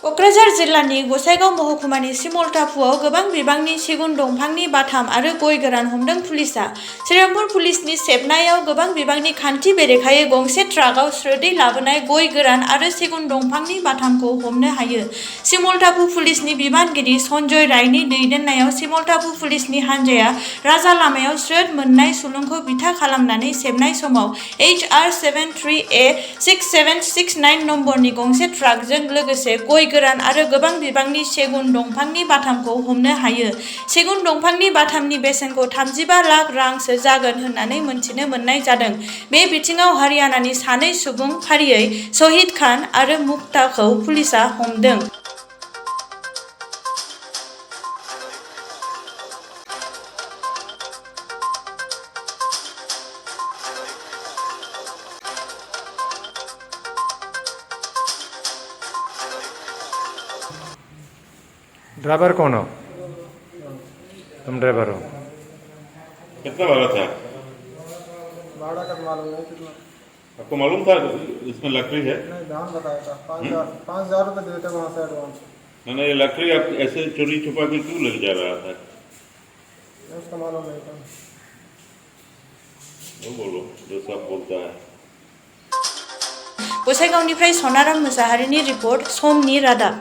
क'क्राझार जिल्लानि गसाइगाव महकुमानि सिमलटापुआव गोबां बिबांनि सिगुन दंफांनि बाथाम आरो गय गोरान हमदों पुलिसआ। श्रीरामपुर पुलिसनि सेबनायाव गोबां बिबांनि खान्थि बेरेखायै गंसे ट्राकआव स्रोदै लाबोनाय गय गोरान आरो सिगुन दंफांनि बाथामखौ हमनो हायो। सिमलटापु पुलिसनि बिबानगिरि सन्जय रायनि दैदेननायाव सिमलटापु पुलिसनि हान्जाया राजा लामायाव स्रोद मोननाय सुलुंखौ बिथा खालामनानै सेबनाय समाव HR 73A6769 नम्बरनि गंसे ट्राकजों लोगोसे गय गोरान आरो गोबां बिबांनि सेगुन दंफांनि बाथामखौ हमनो हायो। सेगुन दंफांनि बाथामनि बेसेनखौ 35 लाख रांसो जागोन होननानै मोनथिनो मोननाय जादों। बे बिथिङाव हारियानानि सानै सुबुं फारियै शहीद खान आरो मुक्ताखौ पुलिसआ हमदों। ड्राइवर कौन हो? तुम ड्राइवर हो? कितना भाड़ा था? भाड़ा का मालूम नहीं कितना। आपको मालूम था इसमें लकड़ी है? नहीं, दाम बताया था 5,000 रुपये दिए थे वहाँ से एडवांस। मैंने ये लकड़ी आप ऐसे चोरी छुपा के क्यों ले जा रहा था? उसका मालूम नहीं था। वो बोलो जो सब बोलता है। गसाइगावनिफ्राय सनाराम मुसाहारिनि रिपर्ट, समनि रादाब।